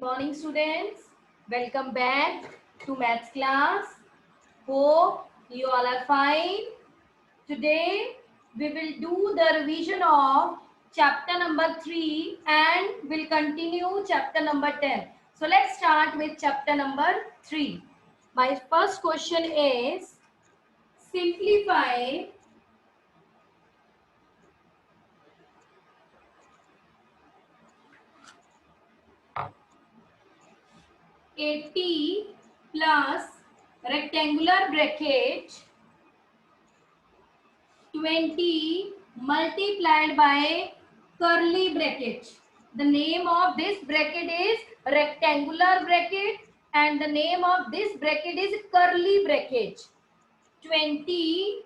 morning, students. Welcome back to maths class. Hope you all are fine. Today we will do the revision of chapter number 3 and will continue chapter number 10. So let's start with chapter number 3. My first question is simplify 80 plus rectangular bracket 20 multiplied by curly bracket. The name of this bracket is rectangular bracket and the name of this bracket is curly bracket. 20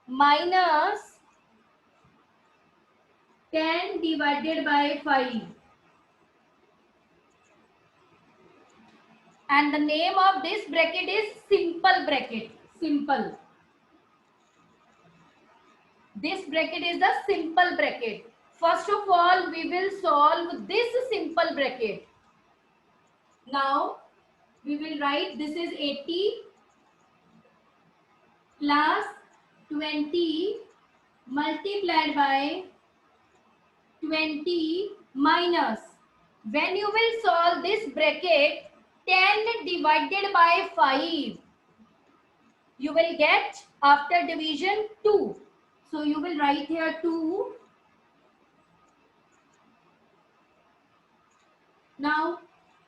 minus 10 divided by 5. And the name of this bracket is simple bracket. Simple. This bracket is the simple bracket. First of all, we will solve this simple bracket. Now, we will write this is 80 plus 20 multiplied by 20 minus. When you will solve this bracket, 10 divided by 5, you will get after division 2. So, you will write here 2. Now,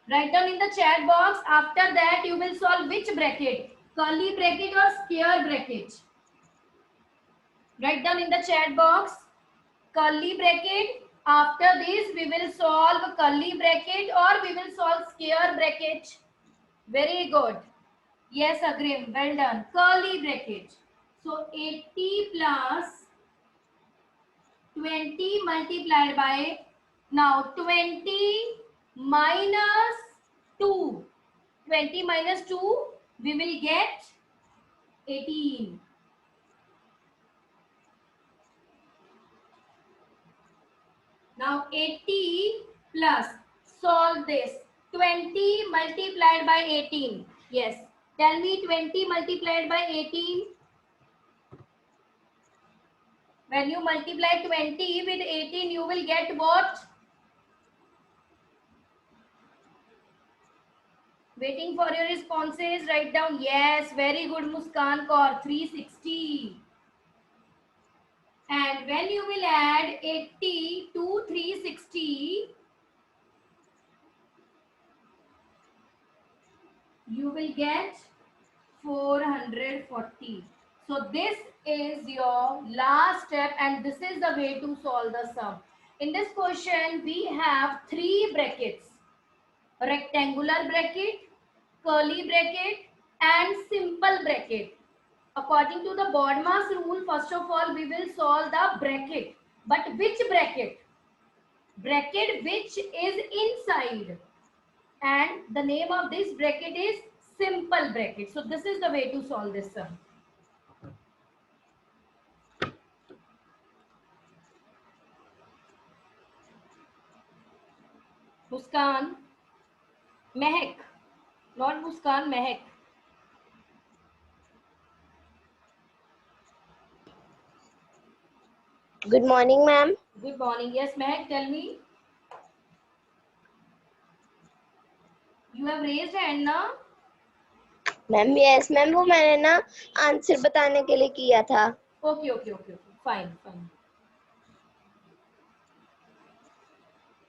write down in the chat box. After that, you will solve which bracket? Curly bracket or square bracket? Write down in the chat box. Curly bracket. After this, we will solve curly bracket or we will solve square bracket. Very good. Yes, Agrim. Well done. Curly bracket. So, 80 plus 20 multiplied by, now 20 minus 2. 20 minus 2, we will get 18. Now 80 plus, solve this. 20 multiplied by 18. Yes. Tell me 20 multiplied by 18. When you multiply 20 with 18, you will get what? Waiting for your responses. Write down. Yes. Very good, Muskan Kaur. 360. And when you will add 80 to 360, you will get 440. So this is your last step and this is the way to solve the sum. In this question, we have 3 brackets. Rectangular bracket, curly bracket and simple bracket. According to the BODMAS rule, first of all, we will solve the bracket. But which bracket? Bracket which is inside. And the name of this bracket is simple bracket. So this is the way to solve this sum. Muskan, Mehak, not Muskan, Mehak. Good morning, ma'am. Good morning. Yes, Mehak, tell me. You have raised hand ना? Ma'am yes ma'am, वो मैंने ना answer बताने के लिए किया था. Okay, okay, okay, okay. Fine, fine.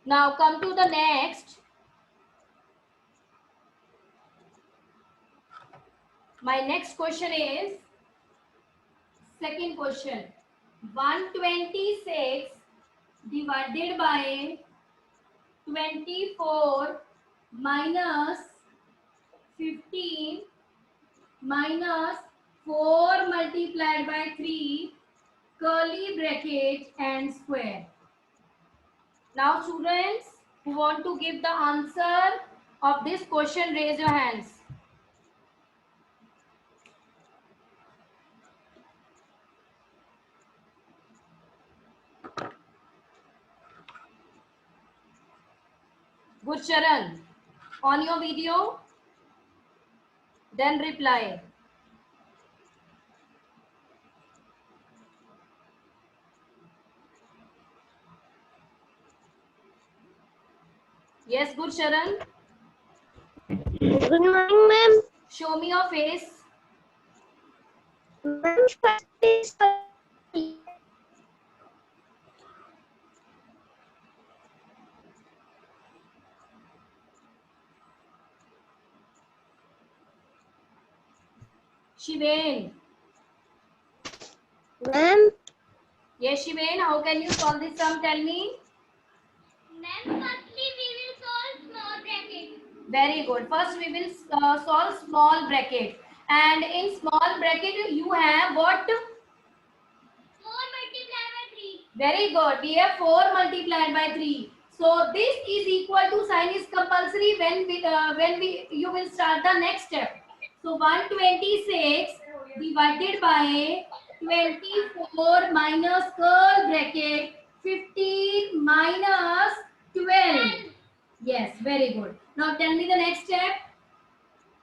Now come to the next. My next question is second question. 126 divided by 24 minus 15 minus 4 multiplied by 3 curly bracket and square. Now students who want to give the answer of this question, raise your hands. Gurcharan, on your video, then reply. Yes, Gurcharan. Good morning, ma'am. Show me your face. Ma'am, first is Shivain. ma'am. Yes, Shivain, how can you solve this sum? Tell me. Ma'am, firstly we will solve small bracket. Very good. First, we will solve small bracket. And in small bracket, you have what? 4 multiplied by 3. Very good. We have 4 multiplied by 3. So this is equal to, sign is compulsory when you will start the next step. So 126 divided by 24 minus curl bracket 15 minus 12. Yes, very good. Now tell me the next step.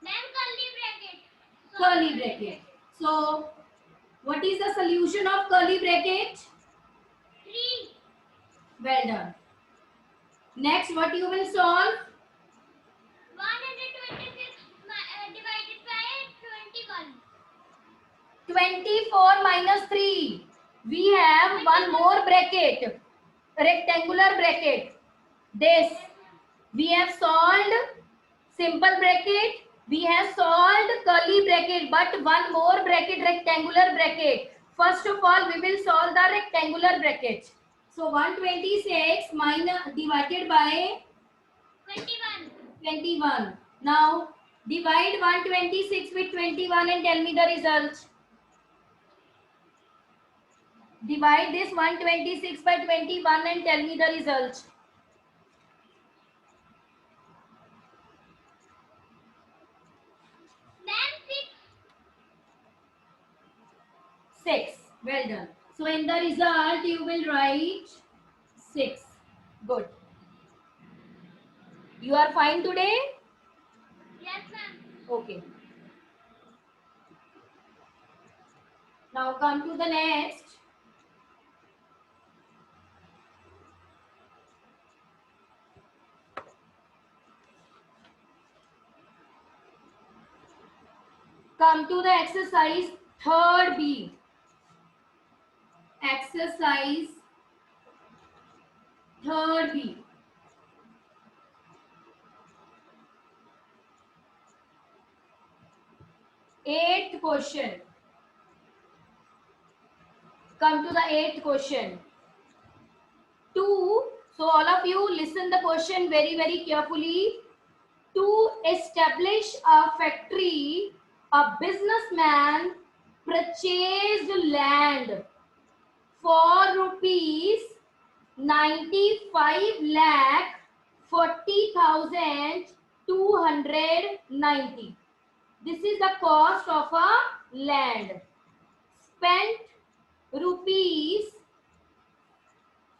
Ma'am, curly bracket. Curly bracket. So what is the solution of curly bracket? 3. Well done. Next, what you will solve? 126 divided by 21. 24 minus 3. We have one more bracket, rectangular bracket. This. We have solved simple bracket. We have solved curly bracket, but one more bracket, rectangular bracket. First of all, we will solve the rectangular bracket. So 126 minus divided by 21. 21. Now divide 126 with 21 and tell me the result. Divide this 126 by 21 and tell me the result. Ma'am, 6. 6. Well done. So in the result you will write 6. Good. You are fine today? Yes, ma'am. Okay. Now come to the next. Come to the exercise 3rd B. Exercise 3rd B. 8th question. Come to the 8th question. 2. So all of you listen the question very carefully. To establish a factory, a businessman purchased land for rupees 95 lakh 40,290. This is the cost of a land. Spent rupees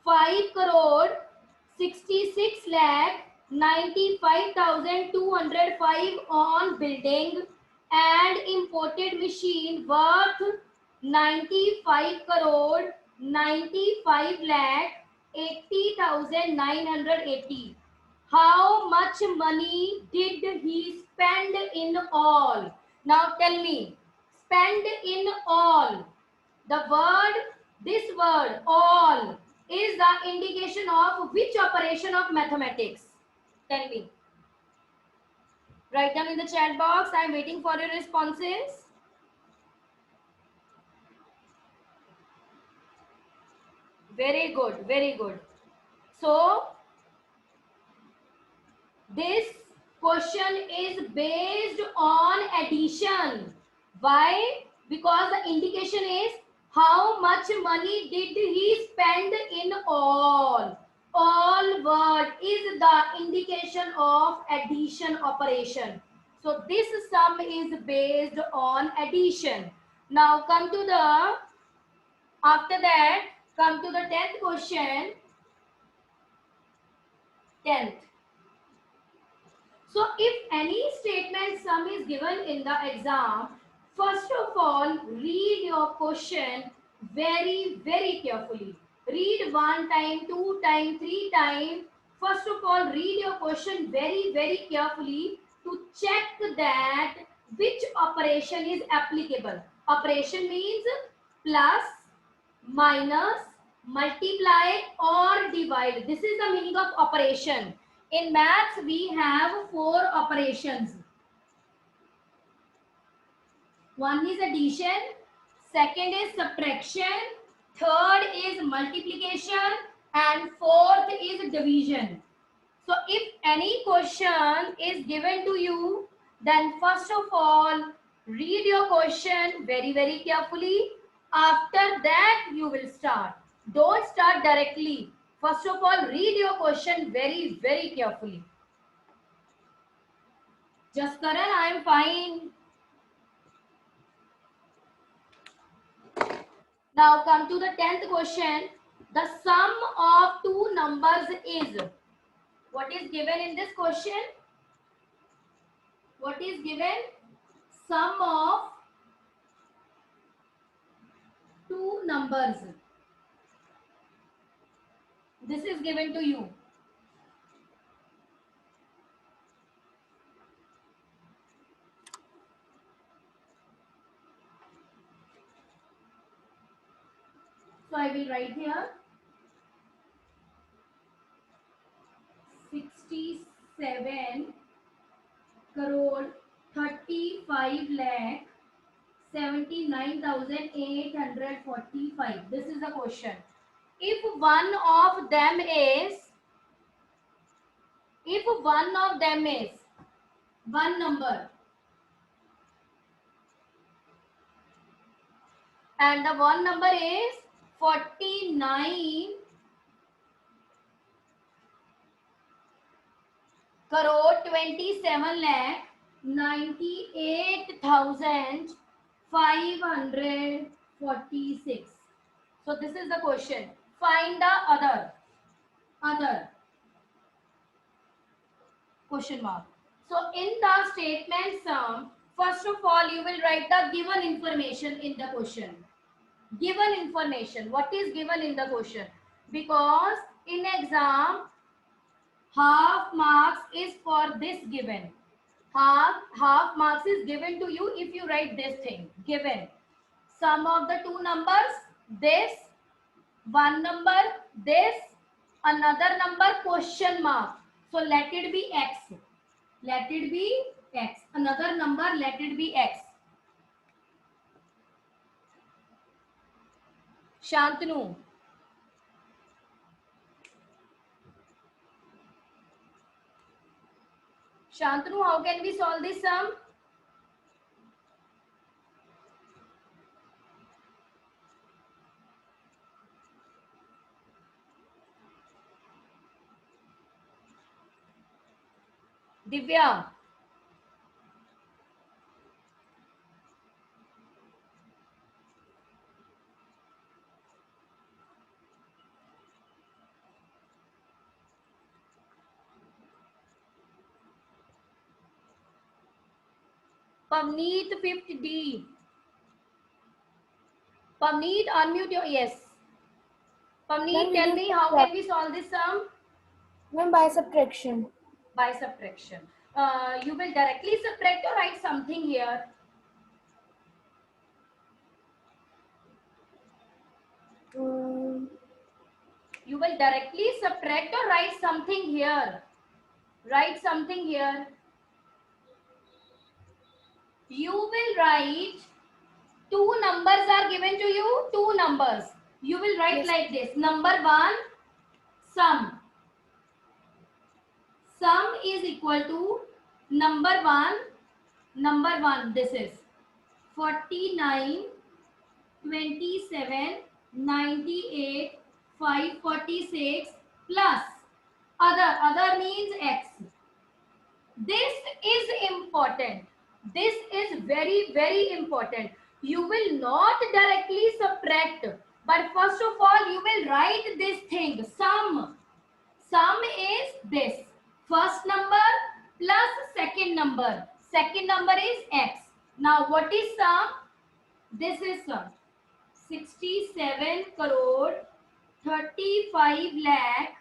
5 crore 66 lakh 95,205 on building and imported machine worth 95 crore 95 lakh 80,980. How much money did he spend in all? Now tell me, spend in all. The word, this word, all, is the indication of which operation of mathematics? Tell me. Write down in the chat box. I am waiting for your responses. Very good, very good. So, this question is based on addition. Why? Because the indication is how much money did he spend in all. All word is the indication of addition operation. So this sum is based on addition. Now come to the, after that, come to the 10th question. 10th. So if any statement sum is given in the exam, first of all, read your question very, very carefully. Read one time, two time, three time. First of all, read your question very, very carefully to check that which operation is applicable. Operation means plus, minus, multiply or divide. This is the meaning of operation. In maths, we have 4 operations. One is addition, second is subtraction, third is multiplication, and fourth is division. So if any question is given to you, then first of all, read your question very, very carefully. After that, you will start. Don't start directly. First of all, read your question very, very carefully. Just Karan, I am fine. Now come to the 10th question. The sum of two numbers is. What is given in this question? What is given? Sum of two numbers. This is given to you. So I will write here 67 crore 35 lakh 79,845. This is the question. If one of them is one number and the one number is 49 crore 27 lakh 98,546. So this is the question. Find the other question mark. So in the statement sum, first of all you will write the given information in the question. Given information. What is given in the question? Because in exam, half marks is for this given. Half marks is given to you if you write this thing. Given. Sum of the two numbers, this. One number, this. Another number, question mark. So let it be x. Let it be x. Another number, let it be x. Shantanu. Shantanu, how can we solve this sum? Divya. Pavneet 5th D. Pavneet, unmute your yes. Pavneet, tell me how can we solve this sum? Ma'am, by subtraction. By subtraction. You will directly subtract or write something here. You will directly subtract or write something here. Write something here. You will write two numbers are given to you. Two numbers. You will write Yes. like this. Number one, sum. Sum is equal to number one. This is 49, 27, 98, 546 plus other means x. This is important. This is very, very important. You will not directly subtract, but first of all you will write this thing, sum. Sum is this. First number plus second number. Second number is x. Now what is sum? This is sum. 67 crore 35 lakh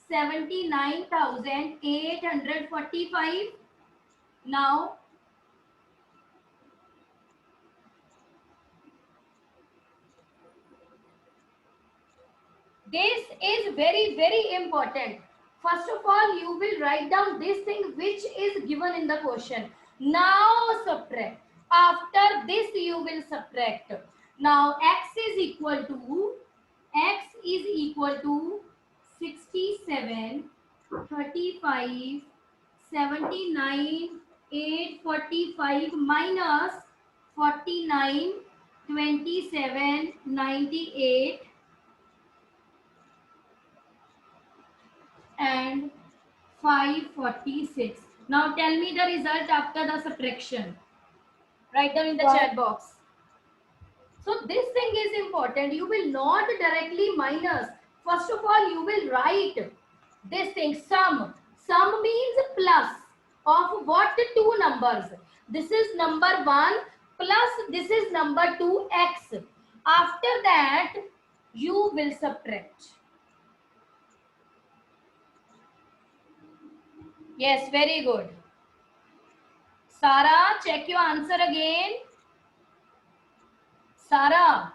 79,845. Now this is very important. First of all, you will write down this thing which is given in the question. Now subtract. After this you will subtract. Now x is equal to 67 35 79 845 minus 49 27 98 and 546. Now tell me the result after the subtraction. Write down in the chat box. So this thing is important. You will not directly minus. First of all, you will write this thing sum. Sum means plus of what two numbers. This is number 1 plus this is number 2 x. After that, you will subtract. Yes, very good. Sarah, check your answer again. Sarah,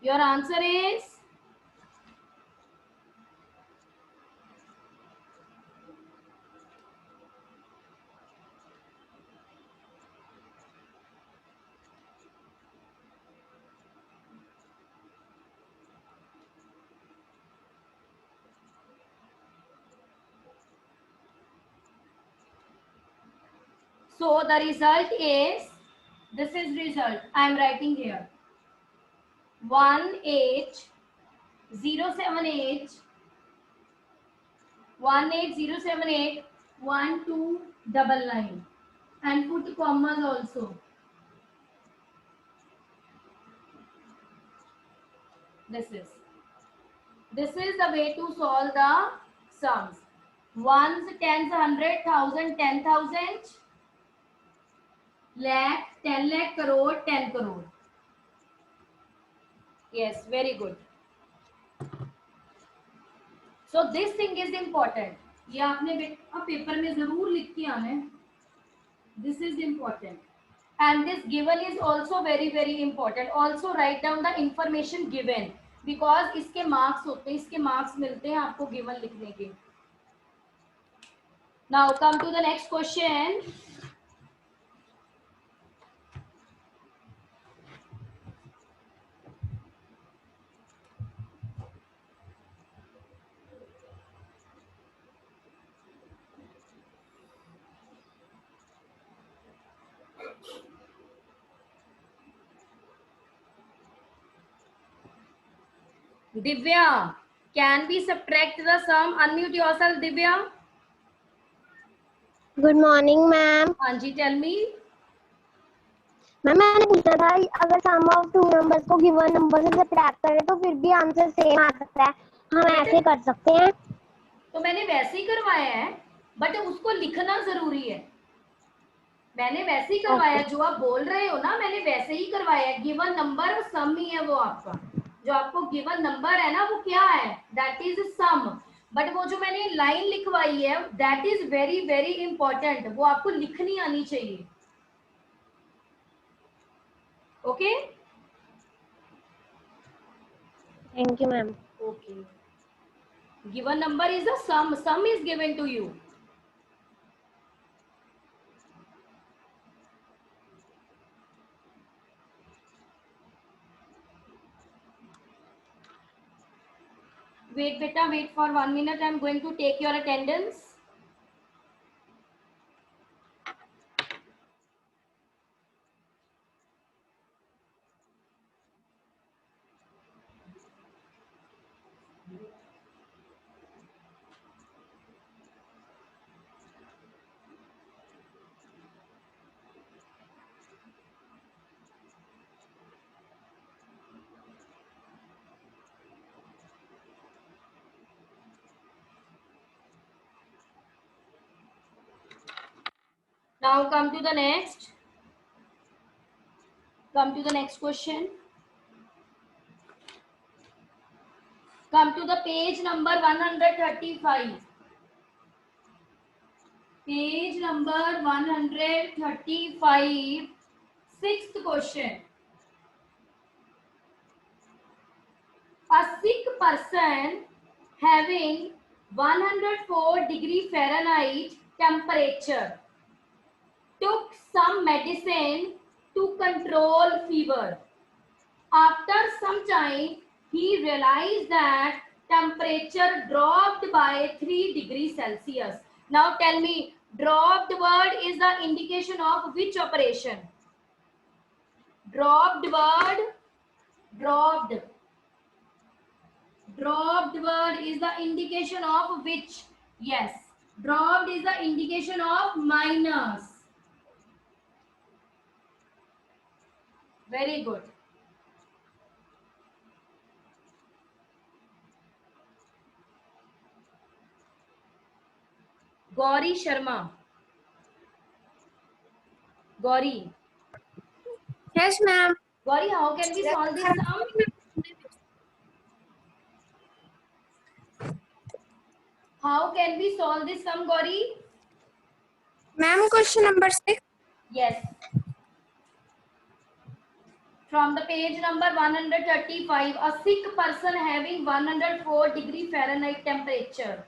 your answer is so the result is this is result. I am writing here 18078 18078 1299 and put commas also. This is the way to solve the sums. Ones, tens, 100,000, 10,000, lakh, 10 lakh, crore, 10 crore. Yes, very good. So this thing is important. ये आपने paper में जरूर लिख के आना है. This is important. And this given is also very important. Also write down the information given because इसके marks होते हैं, इसके marks मिलते हैं आपको given लिखने के. Now come to the next question. Divya, can we subtract the sum? Unmute yourself, Divya. Good morning ma'am. हाँ जी, tell me. मैम मैंने पूछना था अगर सम ऑफ टू नंबर्स को गिवन नंबर से सब्ट्रैक्ट करें तो फिर भी आंसर सेम आ सकता है. हम ऐसे कर सकते हैं. तो मैंने वैसे ही करवाया है बट उसको लिखना जरूरी है. मैंने वैसे ही करवाया जो आप बोल रहे हो ना, मैंने वैसे ही करवाया. गिवन नंबर सम ही है वो आपका. जो आपको गिवन नंबर है ना वो क्या है? That is some. बट वो जो मैंने लाइन लिखवाई है दैट इज वेरी इंपॉर्टेंट. वो आपको लिखनी आनी चाहिए. Okay, thank you ma'am. Okay. Given number is a sum. Sum is given to you. Wait, beta, wait for 1 minute. I'm going to take your attendance. Now come to the next. Come to the next question. Come to the page number 135. Page number 135. Sixth question. A sick person having 104 degree Fahrenheit temperature took some medicine to control fever. After some time, he realized that temperature dropped by 3 degrees Celsius. Now tell me, dropped word is the indication of which operation? Dropped word, dropped. Dropped word is the indication of which? Yes, dropped is the indication of minus. Very good. Gauri Sharma. Gauri. Yes, ma'am. Gauri, how can we solve this sum? How can we solve this sum, Gauri? Ma'am, question number 6. Yes. From the page number 135, a sick person having 104 degree Fahrenheit temperature.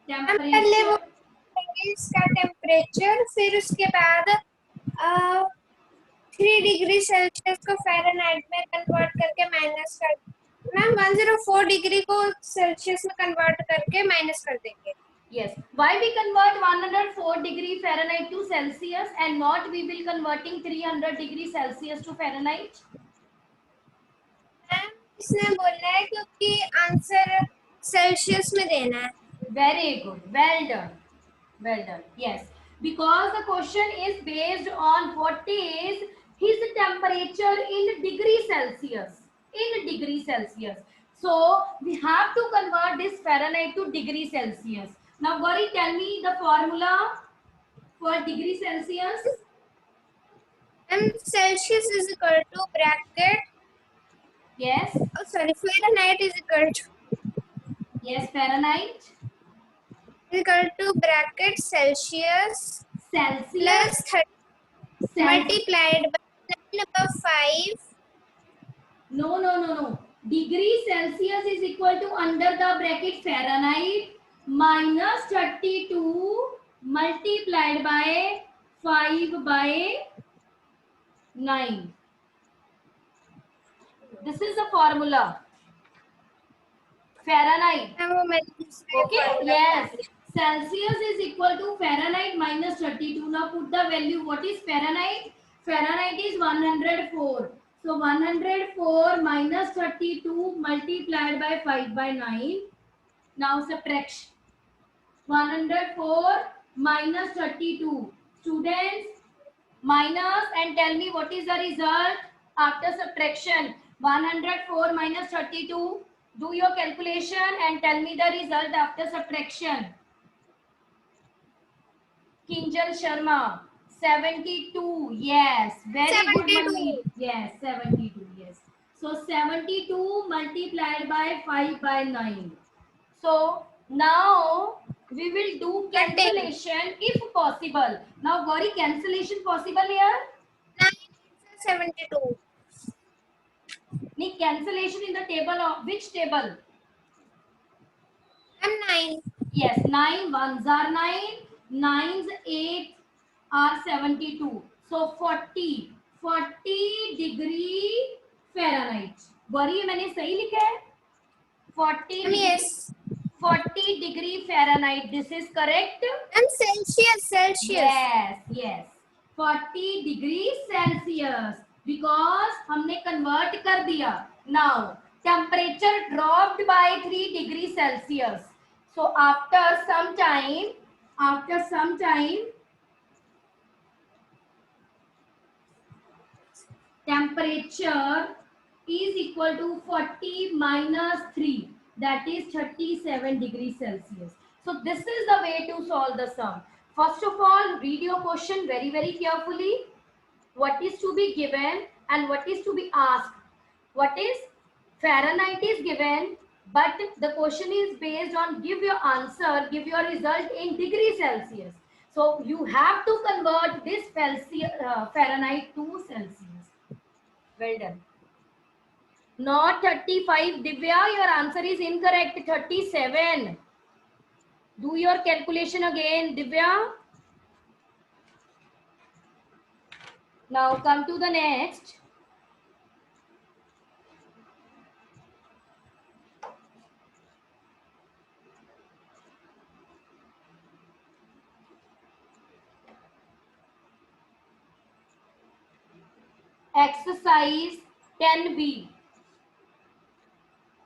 पहले वो इसका temperature, फिर उसके बाद 3 degree Celsius को Fahrenheit में convert करके minus कर, मैम 104 डिग्री को सेल्सियस में कन्वर्ट करके माइनस कर देंगे. Yes. Why we convert 104 degree Fahrenheit to Celsius and not we will converting 300 degree Celsius to Fahrenheit? Ma'am इसने बोला है क्योंकि आंसर सेल्सियस में देना है. Very good. Well done. Well done. Yes. Because the question is based on what is his temperature in degree Celsius. In degree Celsius. So we have to convert this Fahrenheit to degree Celsius. Now Gauri, tell me the formula for degree Celsius. And Celsius is equal to bracket. Yes. Oh, sorry, Fahrenheit is equal to. Yes, Fahrenheit. Is equal to bracket Celsius. Celsius. Plus 30 multiplied by 9/5. No. Degree Celsius is equal to under the bracket Fahrenheit minus 32 multiplied by 5 by 9. This is the formula. Fahrenheit. Okay, yes. Celsius is equal to Fahrenheit minus 32. Now put the value. What is Fahrenheit? Fahrenheit is 104. So 104 minus 32 multiplied by 5 by 9. Now subtraction. 104 minus 32. Students, minus and tell me what is the result after subtraction. 104 minus 32. Do your calculation and tell me the result after subtraction. Kinjal Sharma. 72. Yes. Very 72. good, Manmeet. Yes, 72. Yes. So 72 multiplied by 5 by 9. So now we will do cancellation if possible. Now Gauri, cancellation possible here? 72. Need cancellation in the table of which table? And 9. Yes, 9 ones are 9, 9s 8 are 72. So 40 degree Fahrenheit. Gauri, मैंने सही लिखा है? 40. Yes. 40 degree Fahrenheit. This is correct. And Celsius. Yes. 40 degree Celsius. Because हमने convert कर दिया. Now temperature dropped by 3 degree Celsius. So after some time, temperature is equal to 40 minus 3. that is 37 degrees Celsius. So this is the way to solve the sum. First of all, read your question very, very carefully. What is to be given and what is to be asked. What is Fahrenheit is given, but the question is based on give your answer, give your result in degree Celsius. So you have to convert this Fahrenheit to Celsius. Well done. Not 35, Divya, your answer is incorrect. 37. Do your calculation again, Divya. Now come to the next. Exercise 10B.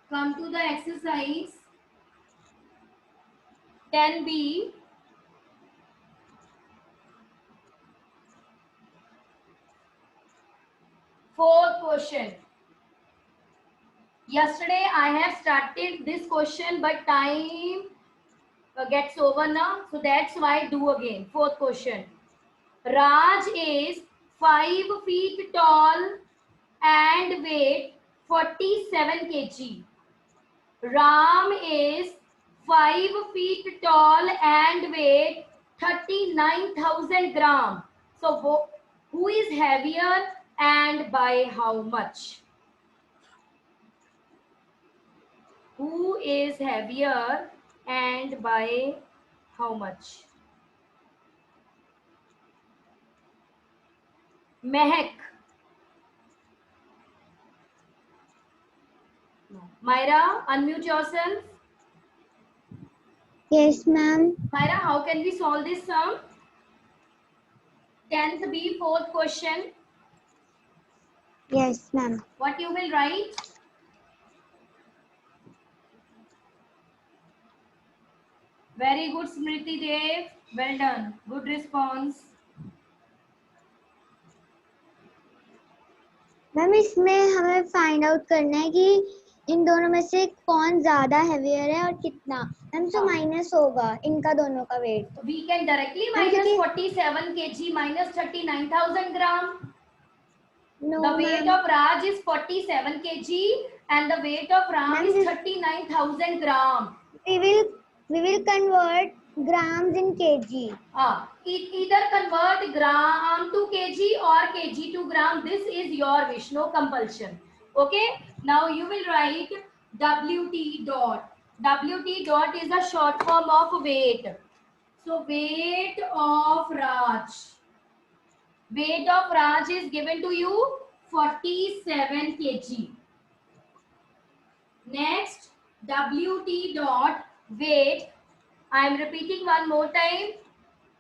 Come to the exercise 10B. Fourth question. Yesterday I have started this question, but time gets over now, so that's why I do again. Fourth question. Raj is 5 feet tall and weight 47 kg. Ram is 5 feet tall and weight 39,000 gram. So who is heavier and by how much? Who is heavier and by how much? Mehak. Myra, unmute yourself. Yes, ma'am. Myra, how can we solve this sum? 10th B, fourth question. Yes, ma'am. What you will write? Very good, Smriti Dev. Well done. Good response. Ma'am इसमें हमें find out करना है कि इन दोनों में से कौन ज्यादा हेवियर है और कितना। मैम तो माइनस होगा इनका दोनों का wait. We can directly minus 47 kg minus 39,000 gram. No, the weight of Raj is 47 kg and the weight of Ram is 39,000 gram. We will convert grams in kg. Either convert gram to kg or kg to gram. This is your wish, no compulsion. Okay. Now you will write WT dot. WT dot is a short form of weight. So weight of Raj. Weight of Raj is given to you 47 kg. Next, WT dot weight. I am repeating one more time.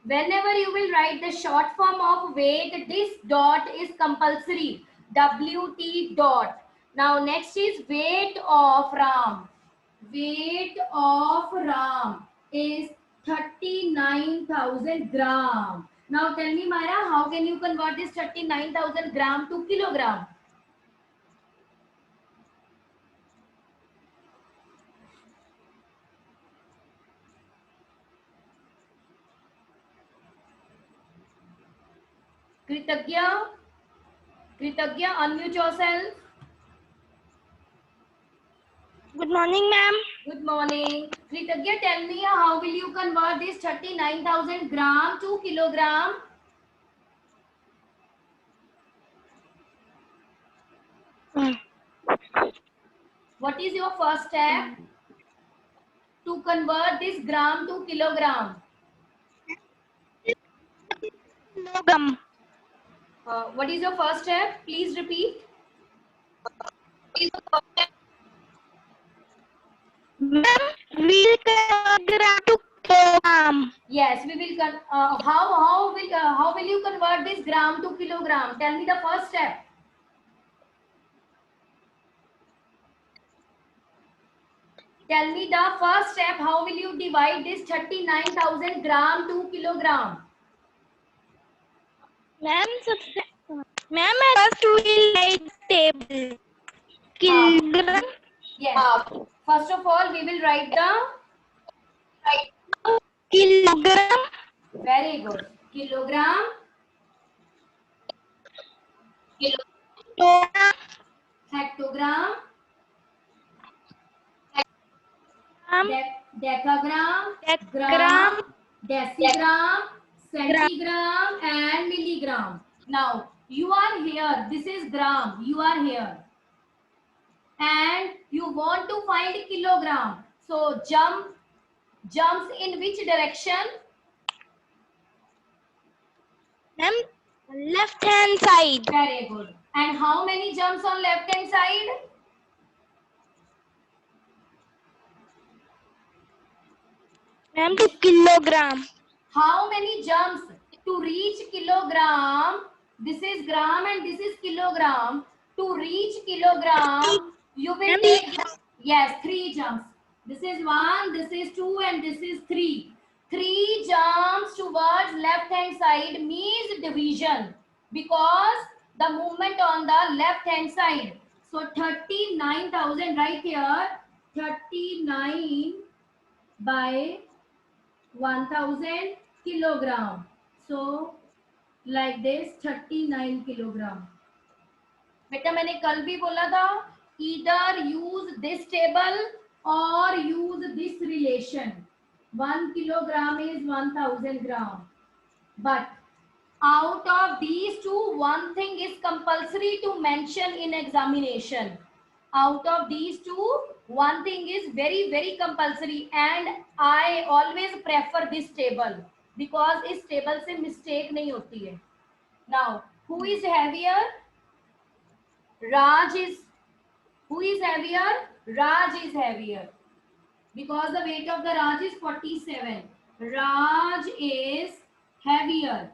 Whenever you will write the short form of weight, this dot is compulsory. WT dot. Now next is weight of Ram. Weight of Ram is 39,000 gram. Now tell me, Myra, how can you convert this 39,000 gram to kilogram? Kritagya, unmute yourself. Good morning, ma'am. Good morning. Kritagya, tell me how will you convert this 39,000 gram to kilogram? What is your first step to convert this gram to kilogram? Kilogram. What is your first step? Please repeat. Ma'am, we'll convert gram to kilogram. Yes, we will. How will you convert this gram to kilogram? Tell me the first step. Tell me the first step. How will you divide this 39,000 gram to kilogram? Ma'am, first we'll write table. Kilogram. Yes. First of all, we will write the kilogram, very good kilogram, kilogram, hectogram, gram, decagram, decagram, gram, decigram, centigram, and milligram. Now you are here. This is gram. You are here, and you want to find kilogram. So jumps in which direction? ma'am, left hand side, Very good. And how many jumps on left hand side? ma'am, to kilogram, How many jumps to reach kilogram? This is gram and this is kilogram. To reach kilogram, you will take, yes, 3 jumps. This is 1, this is 2, and this is 3. 3 jumps towards left hand side means division because the movement on the left hand side. So 39,000 right here, 39 by 1000 kilogram. So like this 39 kilogram. बेटा मैंने कल भी बोला था either use this table or use this relation. 1 kilogram is 1000 gram. But out of these two, one thing is compulsory to mention in examination. Out of these two, one thing is very compulsory, and I always prefer this table because इस table से mistake नहीं होती है. Now, who is heavier? Raj is. Who is heavier? Raj is heavier because the weight of the Raj is 47. Raj is heavier.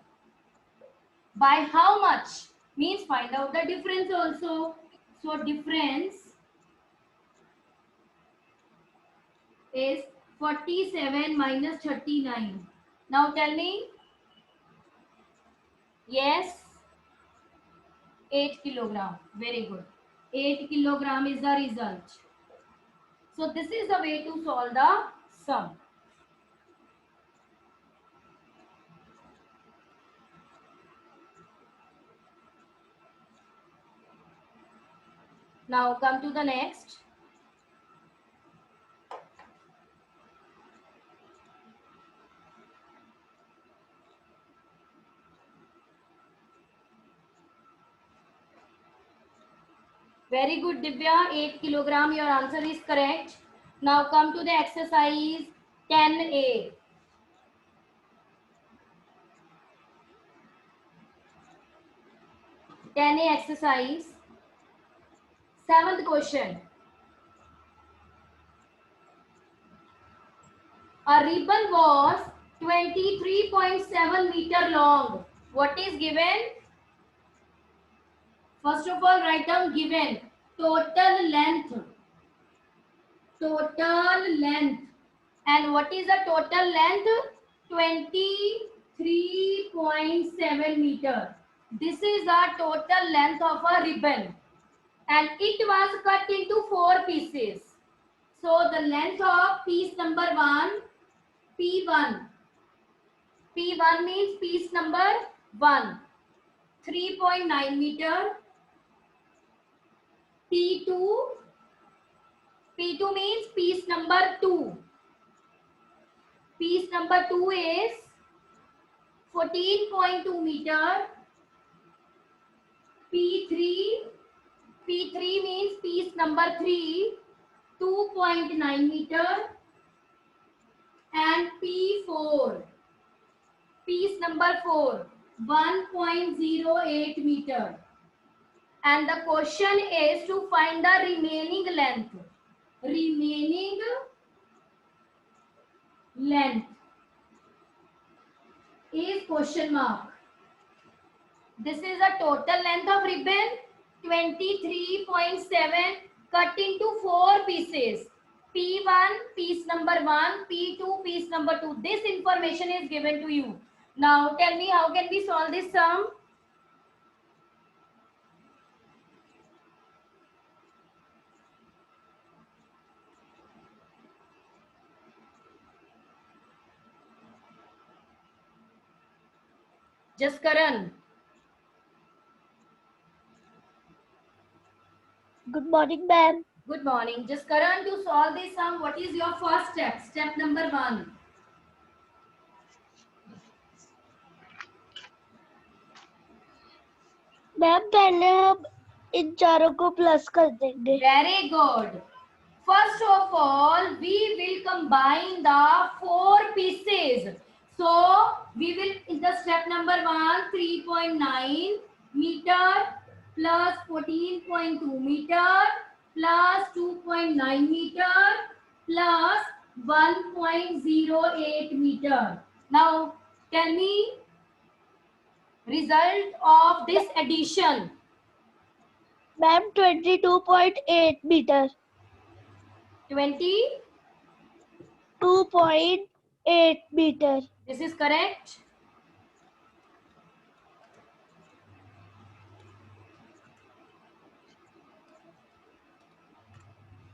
By how much? Means find out the difference also. So difference is 47 minus 39. Now tell me. Yes. 8 kilogram. Very good. 8 kilogram is the result. So this is the way to solve the sum. Now come to the next. Very good, Divya. 8 kilogram. Your answer is correct. Now come to the exercise 10A. 10A exercise. 7th question. A ribbon was 23.7 meter long. What is given? First of all, write down given. Total length. Total length. And what is the total length? 23.7 meter. This is the total length of a ribbon. And it was cut into 4 pieces. So the length of piece number 1, P1. P1 means piece number 1. 3.9 meter. P2. P2 means piece number 2. Piece number 2 is 14.2 meter. P3. P3 means piece number 3. 2.9 meter. And P4. Piece number 4. 1.08 meter. And the question is to find the remaining length. Remaining length is question mark. This is the total length of ribbon 23.7 cut into 4 pieces. P1 piece number 1, P2 piece number 2. This information is given to you. Now tell me how can we solve this sum? Jaskaran. Good morning, ma'am. Good morning. Jaskaran, to solve this sum, what is your first step? Step number 1. Ma'am पहले हम इन चारों को plus कर देंगे. Very good. First of all, we will combine the 4 pieces. So, we will, in the step number 1, 3.9 meter plus 14.2 meter plus 2.9 meter plus 1.08 meter. Now, tell me result of this addition. Ma'am 22.8 metre. 20. 2.8 meter. This is correct.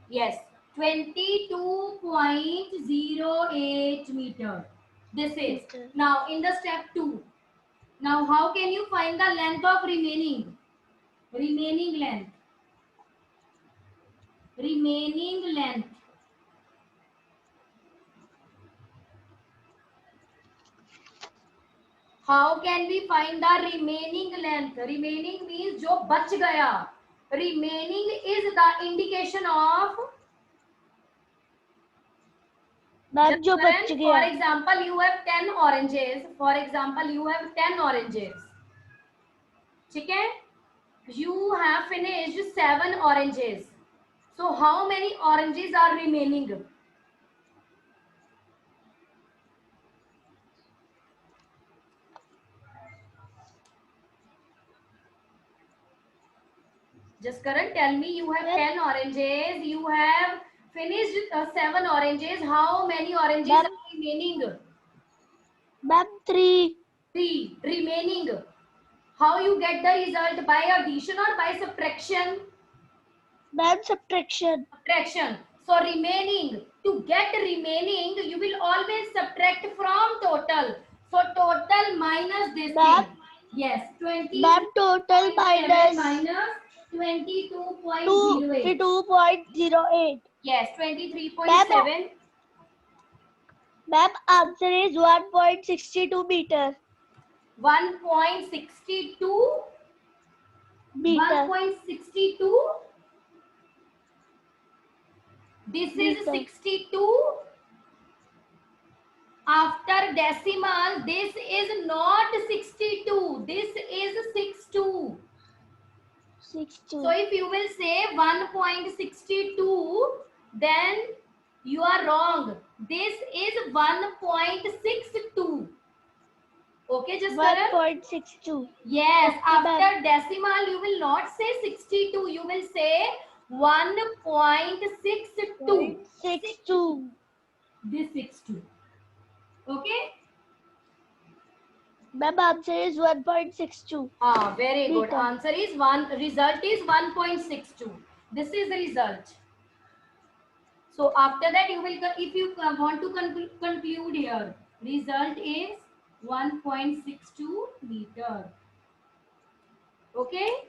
Yes, 22.08 meter. This is. Now in the step 2. Now how can you find the length of remaining? Remaining length. Remaining length. How can we find the remaining length? Remaining means जो बच गया. Remaining is the indication of. Ma'am जो बच For गया. example, you have 10 oranges. For example, you have 10 oranges. ठीक है? You have finished 7 oranges. So how many oranges are remaining? Just Karan, tell me, you have 10 oranges. You have finished 7 oranges. How many oranges are remaining? Ma'am 3. 3 remaining. How you get the result? By addition or by subtraction? Ma'am subtraction. Subtraction. So remaining. To get remaining, you will always subtract from total. So total minus this Ma'am. thing. Yes, 20. Ma'am total minus minus 22.08. 22.08. Yes, 23.7. Ma'am answer is 1.62 meter. 1.62. Meter. 1.62. This is Meter. 62. After decimal, this is not 62. This is 62. 62. So if you will say 1.62, then you are wrong. This is 1.62. Okay, just 1.62. Yes, Okay, after decimal, you will not say 62. You will say 1.62. 62. This 62. Okay? Ma'am, answer is 1.62. Ah, very good. Meter. Answer is 1. Result is 1.62. This is the result. So after that, you will, if you want to conclude here, result is 1.62 meter. Okay?